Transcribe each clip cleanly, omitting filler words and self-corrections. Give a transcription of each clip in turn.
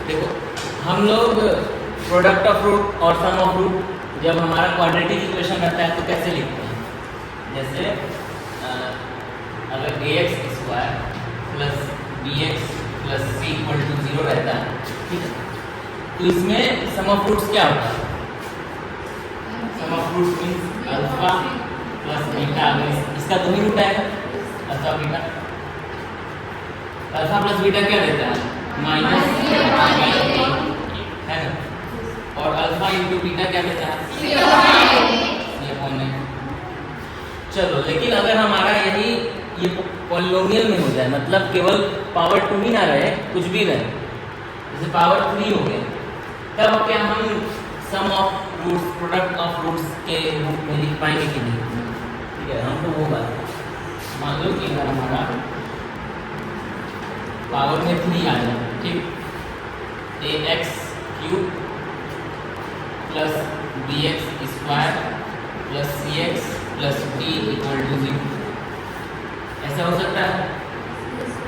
देखो हम लोग प्रोडक्ट ऑफ रूट और सम ऑफ रूट जब हमारा क्वाड्रेटिक इक्वेशन रहता है तो कैसे लिखते हैं? जैसे अगर ax square plus bx plus c equal to 0 रहता है, ठीक है, तो इसमें सम ऑफ रूट्स क्या होता है? Sum of roots means alpha plus beta. अगर इसका दो ही रूट आएगा, alpha beta. Alpha plus beta क्या देता है? माइनस है ना, और अल्फा इंटू बीटा क्या देता है? चलो, लेकिन अगर हमारा यही ये पॉलिनोमियल में हो जाए, मतलब केवल पावर 2 ही ना रहे, कुछ भी रहे, जैसे पावर 3 हो गया, तब क्या हम sum of roots, product of roots के रूप में लिख पाएंगे कि नहीं? ठीक है, हमको वो बात मान लो कि अगर हमारा पावर में 3 आ जाए, ठीक, ax cube plus bx square plus cx plus d equal to 0, ऐसा हो सकता है?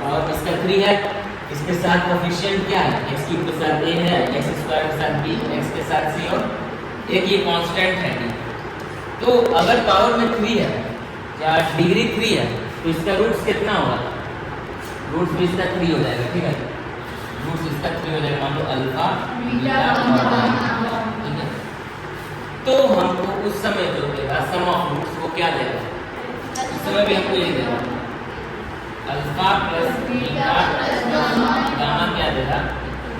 और इसका 3 है, इसके साथ कोफिशिएंट क्या है? x क्यूब के साथ a है, x स्क्वायर के साथ b, x के साथ c और एक ये कांस्टेंट है d। तो अगर पावर में 3 है या डिग्री 3 है तो इसका रूट्स कितना होगा? रूट्स भी इसका 3 हो जाएगा, ठीक है, रूट्स इसका 3 हो जाएगा, मान लो अल्फा बीटा और ठीक है। तो हमको उस समय जो देगा सम ऑफ रूट्स वो क्या देगा? उस समय भी हमको ये देगा alpha plus beta plus gamma क्या देगा?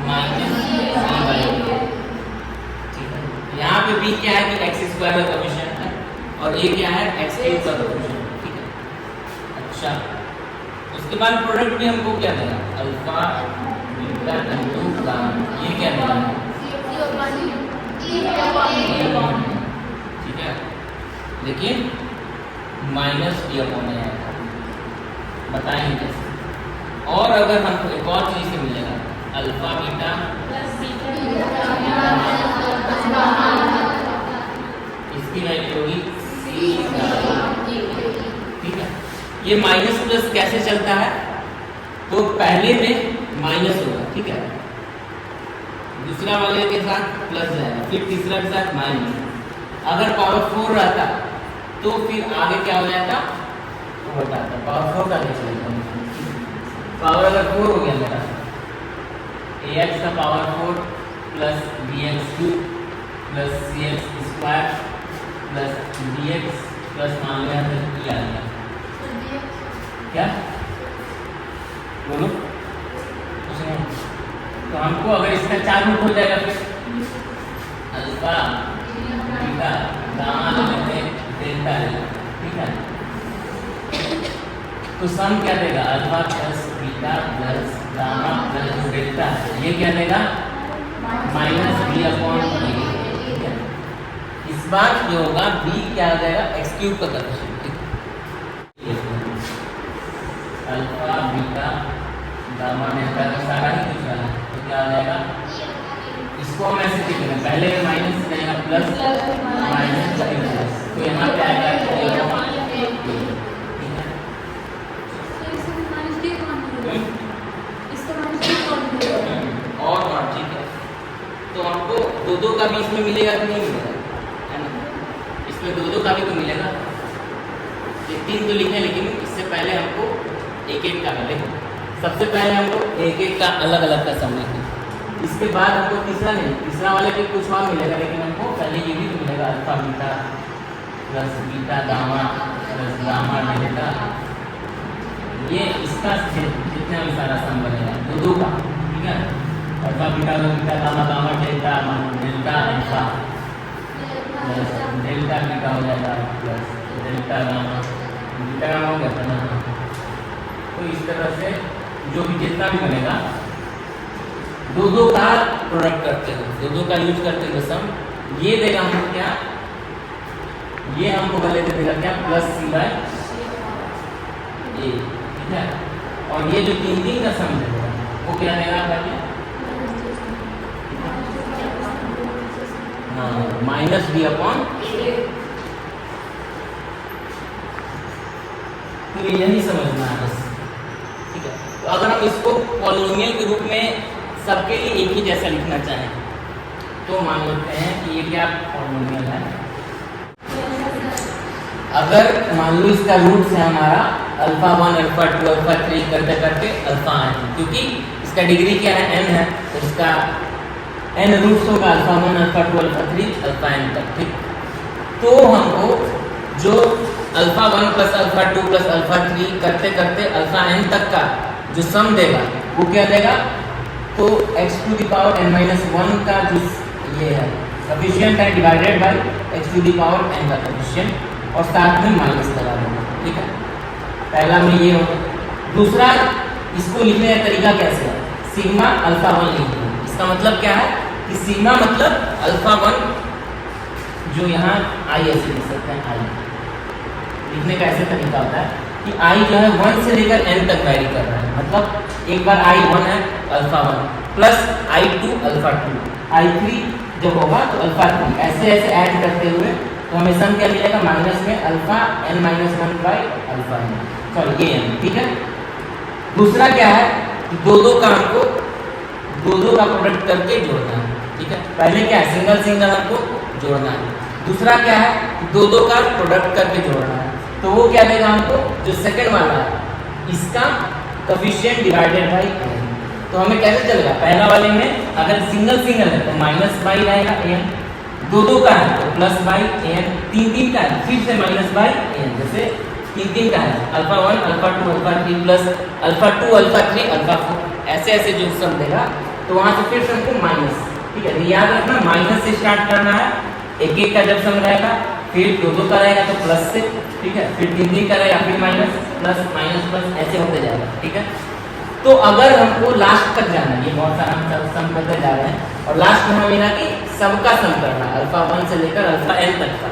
माइनस c बाई a, ठीक है। यहाँ पे b क्या है कि x स्क्वायर का कोफिशिएंट है और a क्या है? x क्यूब का कोफिशिएंट, ठीक है। अच्छा, उसके बाद प्रोडक्ट भी हमको क्या देगा? अल्फा बीटा इंटू गामा, ये क्या देगा? ठीक है, लेकिन माइनस डी अपॉन ए आएगा, बताएंगे कैसे। और अगर हमको एक और चीज से मिलेगा अल्फा बीटा इसकी वैल्यू होगी c, ठीक है। ये माइनस प्लस कैसे चलता है? तो पहले में माइनस होगा, ठीक है, दूसरा वाले के साथ प्लस जाएगा, फिर तीसरा के साथ माइनस। अगर पावर 4 रहता तो फिर आगे क्या हो जाता? बताता पावर 4 का कैसे चलेगा? पावर अगर 4 हो गया मेरा, ax का power 4 plus bx cube plus cx square plus dx plus मान लिया तो e आ गया, क्या बोलो? कुछ नहीं। तो हमको अगर इसका 4 रूट हो जाएगा फिर अल्फा बीटा गामा लेते डेल्टा लेते, ठीक है। तो सम क्या देगा? Alpha plus beta plus gamma plus delta, ये क्या देगा? माइनस b अपॉन a, ठीक है। इस बार जो होगा b क्या आ जाएगा? x क्यूब का कोफिशिएंट, ठीक है। अल्फा बीटा गामा डेल्टा का सारा ही कुछ रहा है, तो क्या आ जाएगा? इसको हम ऐसे लिख रहे हैं, पहले में माइनस जाएगा प्लस माइनस, तो यहाँ पे आएगा और ठीक है। तो हमको दो का भी इसमें मिलेगा कि नहीं मिलेगा? है ना, इसमें दो का भी तो मिलेगा। ये 3 तो लिखे, लेकिन इससे पहले हमको एक का मिलेगा। सबसे पहले हमको एक का अलग अलग का सम लिखना, इसके बाद हमको तीसरा वाले पे कुछ और मिलेगा, लेकिन हमको पहले ये भी तो मिलेगा alpha beta plus beta gamma plus gamma delta, ये इसका जितना भी सारा सम बनेगा दो का, ठीक है। Alpha beta gamma gamma delta delta alpha plus delta beta हो जाएगा प्लस डेल्टा गामा हो गया था ना। तो इस तरह से जो भी जितना भी बनेगा दो का प्रोडक्ट करते हुए, दो का यूज करते हुए सम ये देगा हमको क्या? ये हमको पहले दे देगा क्या? प्लस c बाई a, ठीक है। और ये जो 3 का सम देगा वो क्या देगा पहले? हाँ, माइनस b अपॉन a। तो यही समझना है बस, ठीक है। तो अगर हम इसको पॉलिनोमियल के रूप में सबके लिए एक ही जैसा लिखना चाहें तो मान लेते हैं कि ये क्या पॉलिनोमियल है। अगर मान लो इसका रूट्स है हमारा अल्फा 1 अल्फा 2 अल्फा 3 करते करते अल्फा n, क्योंकि इसका डिग्री क्या है n है, तो इसका n रूट्स होगा alpha 1 alpha 2 alpha 3 alpha n तक। ठीक, तो हमको जो alpha 1 plus alpha 2 plus alpha 3 करते करते अल्फा n तक का जो सम देगा वो क्या देगा, तो x to the power n minus 1 का जो ये है कोफिशिएंट है divided by x to the power n का कोफिशिएंट और साथ में माइनस लगा देंगे। ठीक है, पहला में ये होगा। दूसरा इसको लिखने का तरीका कैसे है, सिग्मा अल्फा 1 लिखते हैं। इसका मतलब क्या है कि सिग्मा मतलब अल्फा 1 जो यहाँ आई ऐसे लिख सकते हैं, आई लिखने का ऐसे तरीका होता है कि आई जो है 1 से लेकर n तक वैरी कर रहा है, मतलब एक बार आई 1 है अल्फा 1 प्लस आई 2 अल्फा 2 आई 3 जब होगा तो अल्फा 3, ऐसे ऐसे ऐड करते हुए तो हमें सम क्या मिलेगा, माइनस में alpha n minus 1 by alpha n, sorry ये n। ठीक है, दूसरा क्या है कि दो का हमको दो का प्रोडक्ट करके जोड़ना है। ठीक है, पहले क्या है सिंगल सिंगल हमको जोड़ना है, दूसरा क्या है दो का प्रोडक्ट करके जोड़ना है। तो वो क्या देगा हमको, जो सेकंड वाला है इसका कोफिशिएंट डिवाइडेड बाई n। तो हमें कैसे चलेगा, पहला वाले में अगर सिंगल सिंगल है तो माइनस बाई रहेगा n, दो का है तो प्लस बाई n, तीन का है फिर से माइनस बाई n, जैसे तीन का है alpha 1 alpha 2 alpha 3 plus alpha 2 alpha 3 alpha 4, ऐसे ऐसे जो सम देगा तो वहां से फिर से हमको माइनस। ठीक है, याद रखना माइनस से स्टार्ट करना है, एक का जब सम रहेगा फिर दो का रहेगा तो प्लस से, ठीक है, फिर तीन का रहेगा फिर माइनस प्लस माइनस प्लस ऐसे होते जाएगा। ठीक है, तो अगर हमको लास्ट तक जाना है, ये बहुत सारा हम सम करते जा रहे हैं और लास्ट में हमें मिला कि सबका सम करना है अल्फा 1 से लेकर अल्फा n तक का,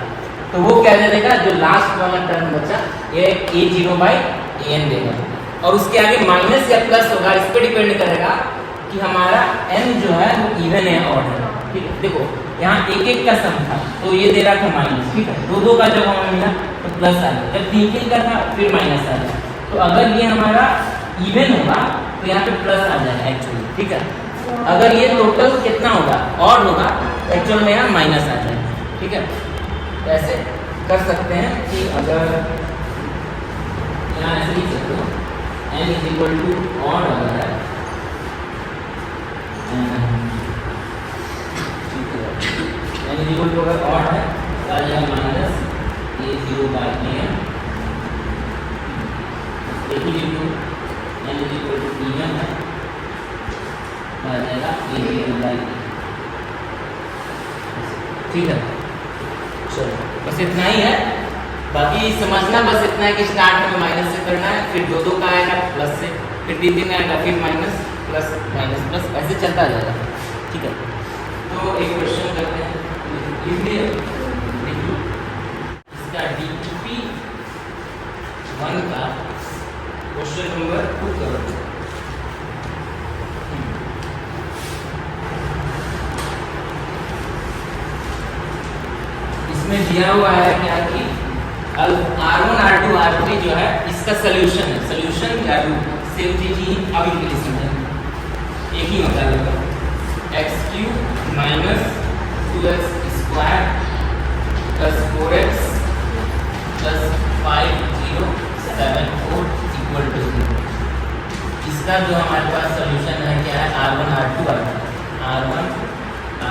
तो वो क्या दे देगा, जो लास्ट वाला टर्म बचा ये a0 बाई an देगा और उसके आगे माइनस या प्लस होगा, इस पर डिपेंड करेगा कि हमारा n जो है वो इवन है ऑड है। ठीक है, देखो यहाँ एक का सम था तो ये दे रहा था माइनस, ठीक है, दो का जब हमें मिला तो प्लस आ गया, जब तीन का था फिर माइनस आ गया। तो अगर ये हमारा इवन होगा तो यहाँ पे प्लस आ जाएगा एक्चुअली। ठीक है, अगर ये टोटल कितना होगा ऑड होगा एक्चुअल में यहाँ माइनस आ जाएगा। ठीक है, तो ऐसे कर सकते हैं कि अगर यहाँ ऐसे लिख सकते हो n is equal to odd अगर है n इज इक्वल टू अगर ऑड है तो आ जाएगा minus a0 by n, n is equal to even है आ जाएगा a0 बाई n। ठीक है, चलो बस इतना ही है, बाकी समझना बस इतना है कि स्टार्ट में माइनस से करना है, फिर दो का आएगा प्लस से, फिर तीन का आएगा फिर माइनस प्लस माइनस प्लस, ऐसे चलता जाएगा। ठीक है, तो एक क्वेश्चन करते हैं, इसका DP 1 का क्वेश्चन नंबर 2 करो। इसमें दिया हुआ है क्या कि R1 R2 R3 जो है इसका सोल्यूशन है, सोल्यूशन या रूट सेम चीज ही अब इंक्रीज है, एक ही होता है x³ minus 2x square plus 4x plus 5074 equal to 0। इसका जो हमारे पास सोल्यूशन है क्या है, R1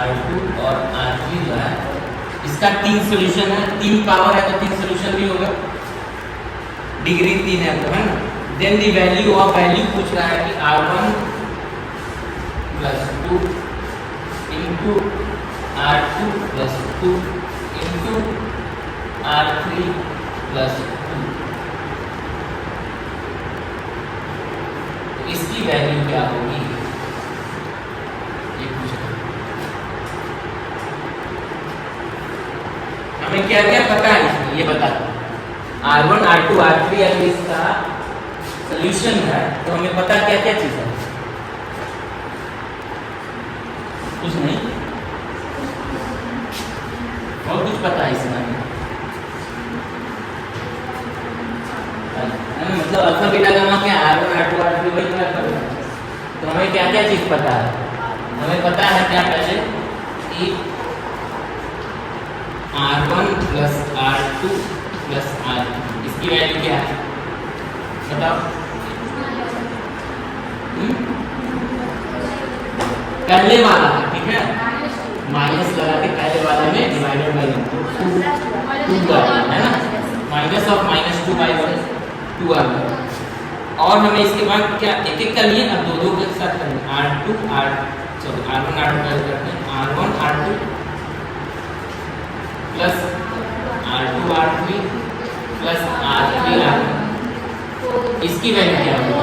R2 और R3 जो है इसका 3 सॉल्यूशन है, 3 पावर है तो 3 सॉल्यूशन भी होगा, डिग्री 3 है तो, है ना। Then the value of value पूछ रहा है कि R1 plus 2 into R2 plus 2 into R3 plus 2, तो इसकी वैल्यू क्या होगी ये पूछ रहा है। हमें क्या क्या पता है इसमें ये बता दो, R1 R2 R3 अगर इसका सोल्यूशन है तो हमें पता क्या क्या चीज है, कुछ नहीं, और कुछ पता है इसमें हमें, मतलब अल्फा बीटा गामा क्या R1 R2 R3 वही क्या करो, तो हमें क्या क्या चीज पता है। क्या पहले कि R1 plus R2 plus R3 इसकी वैल्यू क्या है बताओ। पहले वाला है ठीक है, माइनस लगा के पहले वाले में डिवाइडेड बाय 2 है ना, माइनस ऑफ -2/1 2R1। और हमें इसके बाद क्या एक एक करनी है, अब दो दो के साथ करनी है। R1 R2 करते हैं, R1 R2 plus R2 R3 plus R3 R1, इसकी वैल्यू क्या होगी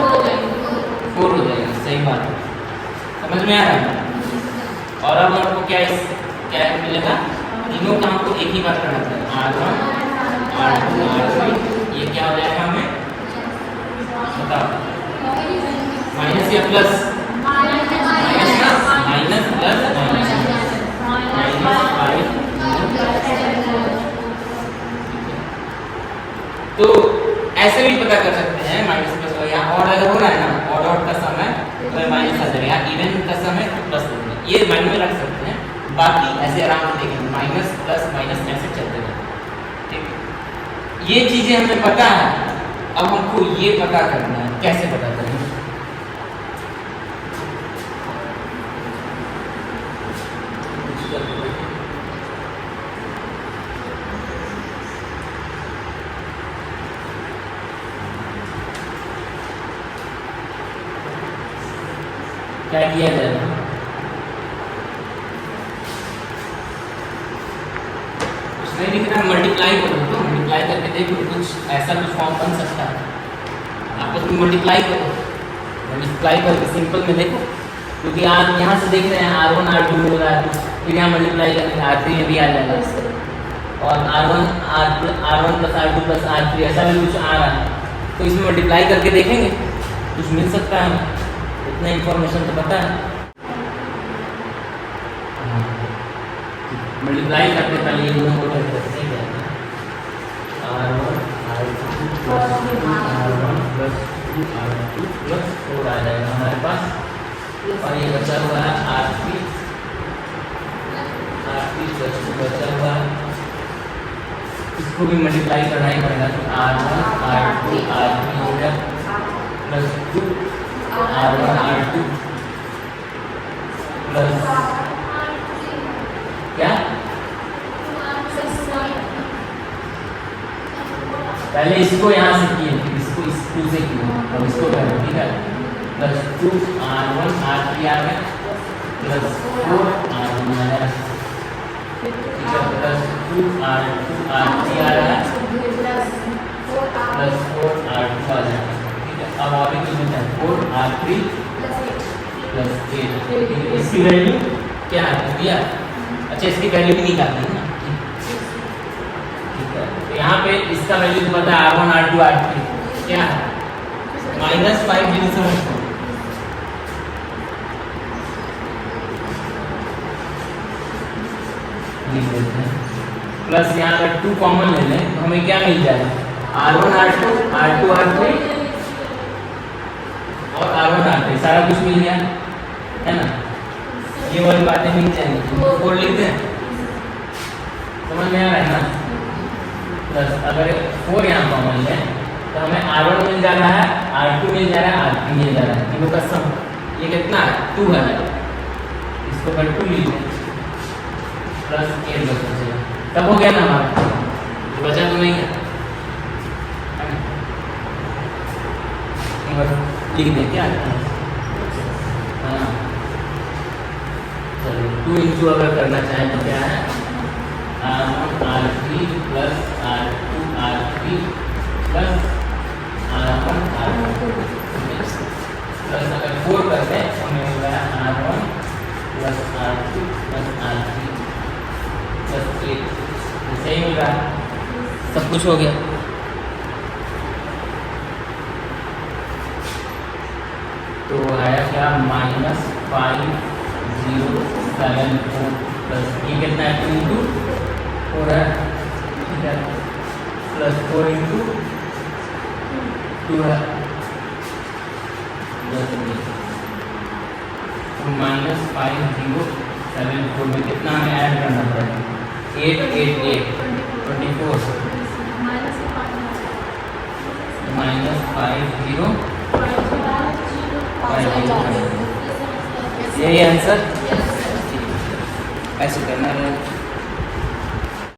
4 हो जाएगी। सही बात है, समझ में आ रहा है। और अब आपको क्या मिलेगा, तीनों काम को एक ही बार करना है, R1 R2 R3, ये क्या हो जाएगा हमें बताओ, माइनस या प्लस, माइनस प्लस -5। तो ऐसे भी पता कर सकते हैं माइनस प्लस, यहाँ ऑड अगर हो रहा है ना, ऑड का समय तो माइनस आ जाएगा, इवन का समय तो प्लस हो जाएगा, ये माइंड में रख सकते हैं। बाकी ऐसे आराम से देखेंगे, माइनस प्लस माइनस ऐसे चलते हैं ठीक। ये चीजें हमें पता है, अब हमको ये पता करना है, कैसे पता करेंगे। क्या किया जाए, उसमें लिखना मल्टीप्लाई करो, तो मल्टीप्लाई करके देखो कुछ ऐसा कुछ फॉर्म बन सकता है। आपस में मल्टीप्लाई करो, मल्टीप्लाई करके सिंपल में देखो, क्योंकि आप यहाँ से देख रहे हैं R1 R2 मिल रहा है, फिर यहाँ मल्टीप्लाई करके R3 में भी आ जाएगा, और R1 plus R2 plus R3 ऐसा भी कुछ आ रहा है, तो इसमें मल्टीप्लाई करके देखेंगे कुछ मिल सकता है हमें, इतना इन्फॉर्मेशन तो पता है। मल्टीप्लाई करते पहले ये दोनों को करते हैं R1 R2 plus R1 plus 2R2 plus 4 आ जाएगा हमारे पास, और ये बचा हुआ है R3 प्लस 2 बचा हुआ है, इसको भी मल्टीप्लाई करना ही पड़ेगा, तो R1 R2 R3 हो गया प्लस 2 R1 R2 प्लस क्या, पहले इसको यहाँ से किए, इसको इस 2 से किए, अब इसको करें ठीक है, प्लस 2 R1 R3 आ गया प्लस 4 R1 आ गया ठीक है, प्लस 2 R2 R3 आ रहा है प्लस 4 R2 आ जाएगा ठीक है। अब आगे जो मिलता है 4 R3 प्लस 8, इसकी वैल्यू क्या है दिया, अच्छा इसकी वैल्यू भी निकालनी है ना ठीक है। तो यहाँ पे इसका वैल्यू तो पता है R1 R2 R3 क्या है, -5 डिग्री समझते हैं, प्लस यहाँ पर 2 कॉमन ले लें तो हमें क्या मिल जाएगा, R1 R2 R2 R3 और R1 R3 सारा कुछ मिल गया है ना, ये वाली बातें मिल जाएंगी, कोड लिखते हैं, समझ में आ रहा है ना। प्लस अगर 4 यहाँ कॉमन ले तो हमें R1 मिल जा रहा है, R2 मिल जा रहा है, R3 मिल जा रहा है, तीनों का सम ये कितना है 2 है, इसको कर 2 लीजिए प्लस 8 बचेगा, तब हो गया ना हमारा, बचा तो नहीं है, लिख दें क्या, हाँ चलिए 2 इंटू अगर करना चाहें तो क्या है R1 R3 plus R2 R3 plus R1 R2 plus अगर 4 करते हैं तो हमें मिल रहा है R1 plus R2 plus R3 plus 8, सही मिल रहा है, सब कुछ हो गया। तो आया क्या -5074 प्लस ये कितना है 2 इंटू 4 है ठीक है, प्लस 4 इंटू 2 है -5074 7 4 में कितना हमें ऐड करना पड़ेगा? 8 8 8 24 माइनस 5 0 5 यही आंसर ऐसे करना है।